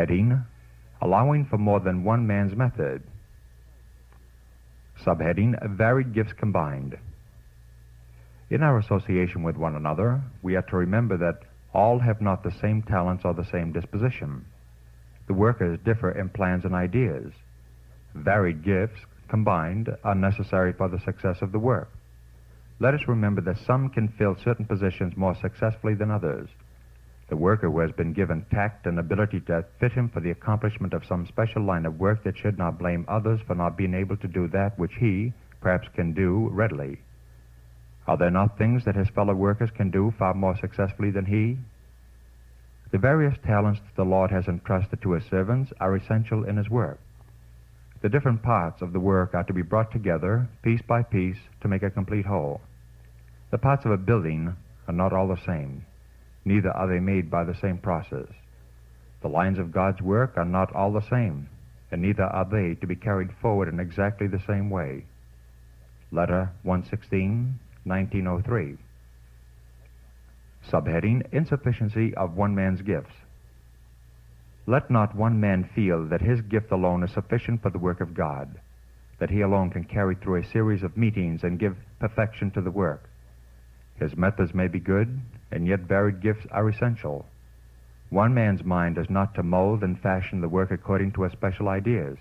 Subheading, allowing for more than one man's method. Subheading, varied gifts combined. In our association with one another, we are to remember that all have not the same talents or the same disposition. The workers differ in plans and ideas. Varied gifts combined are necessary for the success of the work. Let us remember that some can fill certain positions more successfully than others. The worker who has been given tact and ability to fit him for the accomplishment of some special line of work that should not blame others for not being able to do that which he, perhaps, can do readily. Are there not things that his fellow workers can do far more successfully than he? The various talents that the Lord has entrusted to his servants are essential in his work. The different parts of the work are to be brought together, piece by piece, to make a complete whole. The parts of a building are not all the same. Neither are they made by the same process. The lines of God's work are not all the same, and neither are they to be carried forward in exactly the same way. Letter 116, 1903. Subheading, insufficiency of one man's gifts. Let not one man feel that his gift alone is sufficient for the work of God, that he alone can carry through a series of meetings and give perfection to the work. His methods may be good, and yet varied gifts are essential. One man's mind is not to mold and fashion the work according to his special ideas.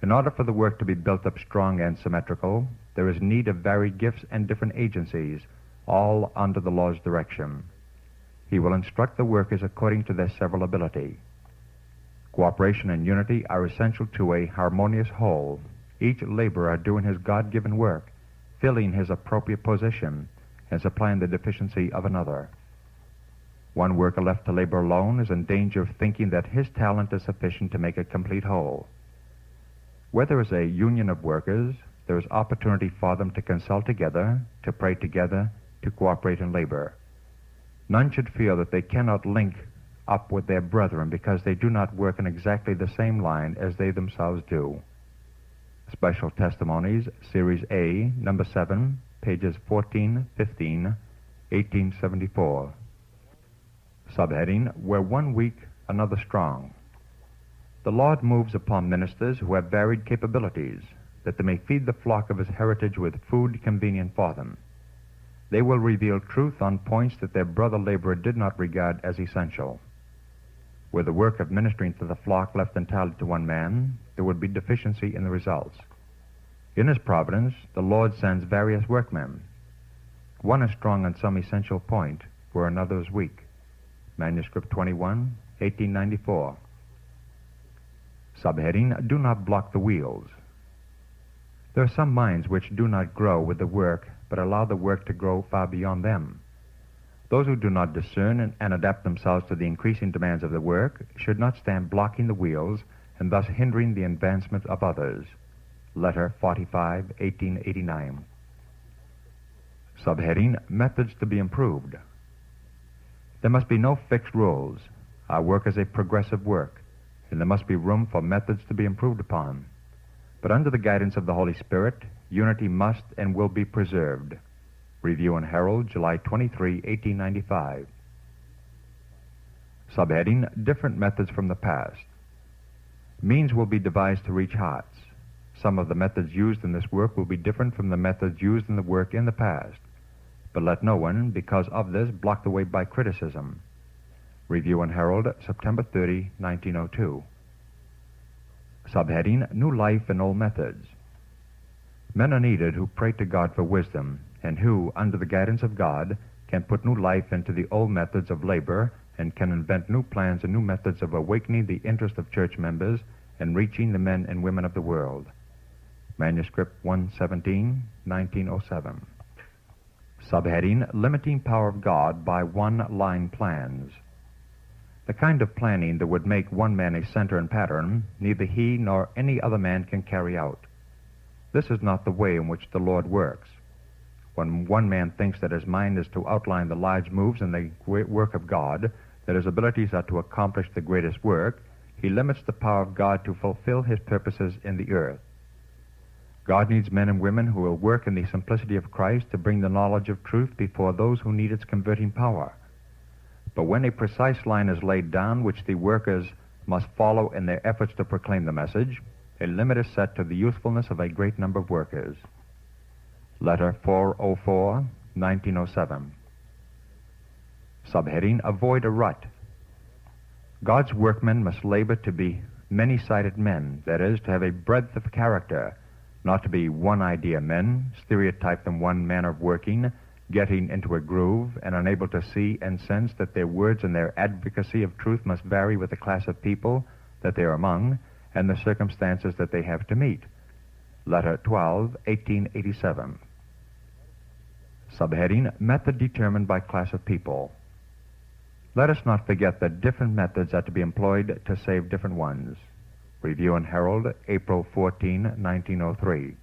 In order for the work to be built up strong and symmetrical, there is need of varied gifts and different agencies, all under the Lord's direction. He will instruct the workers according to their several ability. Cooperation and unity are essential to a harmonious whole, each laborer doing his God-given work, filling his appropriate position, and supplying the deficiency of another. One worker left to labor alone is in danger of thinking that his talent is sufficient to make a complete whole. Where there is a union of workers, there is opportunity for them to consult together, to pray together, to cooperate in labor. None should feel that they cannot link up with their brethren because they do not work in exactly the same line as they themselves do. Special Testimonies, Series A, Number 7, pages 14, 15, 1874. Subheading, where one weak, another strong. The Lord moves upon ministers who have varied capabilities, that they may feed the flock of his heritage with food convenient for them. They will reveal truth on points that their brother laborer did not regard as essential. Were the work of ministering to the flock left entirely to one man, there would be deficiency in the results. In his providence, the Lord sends various workmen. One is strong on some essential point, where another is weak. Manuscript 21, 1894. Subheading, do not block the wheels. There are some minds which do not grow with the work, but allow the work to grow far beyond them. Those who do not discern and adapt themselves to the increasing demands of the work should not stand blocking the wheels and thus hindering the advancement of others. Letter 45, 1889. Subheading, methods to be improved. There must be no fixed rules. Our work is a progressive work, and there must be room for methods to be improved upon. But under the guidance of the Holy Spirit, unity must and will be preserved. Review and Herald, July 23, 1895. Subheading, different methods from the past. Means will be devised to reach hearts. Some of the methods used in this work will be different from the methods used in the work in the past. But let no one, because of this, block the way by criticism. Review and Herald, September 30, 1902. Subheading, new life in old methods. Men are needed who pray to God for wisdom, and who, under the guidance of God, can put new life into the old methods of labor and can invent new plans and new methods of awakening the interest of church members and reaching the men and women of the world. Manuscript 117, 1907. Subheading, limiting power of God by one-line plans. The kind of planning that would make one man a center and pattern, neither he nor any other man can carry out. This is not the way in which the Lord works. When one man thinks that his mind is to outline the large moves in the work of God, that his abilities are to accomplish the greatest work, he limits the power of God to fulfill his purposes in the earth. God needs men and women who will work in the simplicity of Christ to bring the knowledge of truth before those who need its converting power. But when a precise line is laid down which the workers must follow in their efforts to proclaim the message, a limit is set to the usefulness of a great number of workers. Letter 404, 1907. Subheading, Avoid a Rut. God's workmen must labor to be many-sided men, that is, to have a breadth of character, not to be one-idea men, stereotyped in one manner of working, getting into a groove, and unable to see and sense that their words and their advocacy of truth must vary with the class of people that they are among and the circumstances that they have to meet. Letter 12, 1887. Subheading, Method determined by class of people. Let us not forget that different methods are to be employed to save different ones. Review and Herald, April 14, 1903.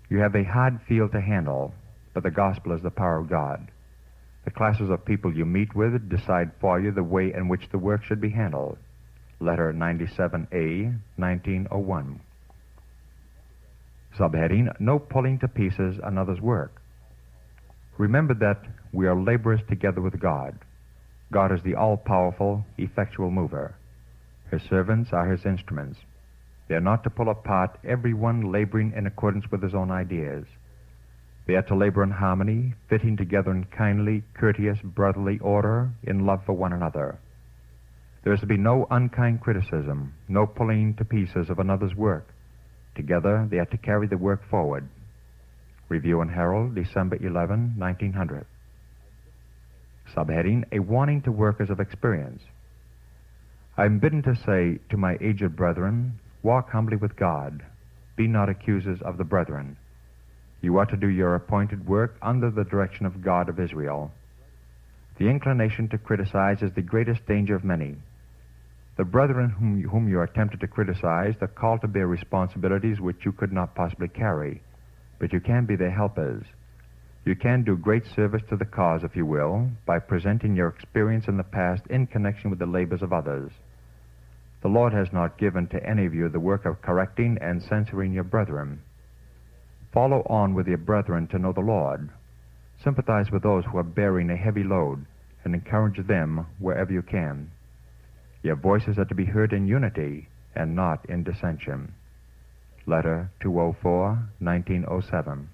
You have a hard field to handle, but the gospel is the power of God. The classes of people you meet with decide for you the way in which the work should be handled. Letter 97A, 1901. Subheading, No pulling to pieces another's work. Remember that we are laborers together with God. God is the all-powerful, effectual mover. His servants are his instruments. They are not to pull apart, every one laboring in accordance with his own ideas. They are to labor in harmony, fitting together in kindly, courteous, brotherly order, in love for one another. There is to be no unkind criticism, no pulling to pieces of another's work. Together they are to carry the work forward. Review and Herald, December 11, 1900. Subheading, A Warning to Workers of Experience. I am bidden to say to my aged brethren, walk humbly with God. Be not accusers of the brethren. You are to do your appointed work under the direction of God of Israel. The inclination to criticize is the greatest danger of many. The brethren whom you are tempted to criticize are called to bear responsibilities which you could not possibly carry, but you can be their helpers. You can do great service to the cause, if you will, by presenting your experience in the past in connection with the labors of others. The Lord has not given to any of you the work of correcting and censoring your brethren. Follow on with your brethren to know the Lord. Sympathize with those who are bearing a heavy load, and encourage them wherever you can. Your voices are to be heard in unity, and not in dissension. Letter 204, 1907.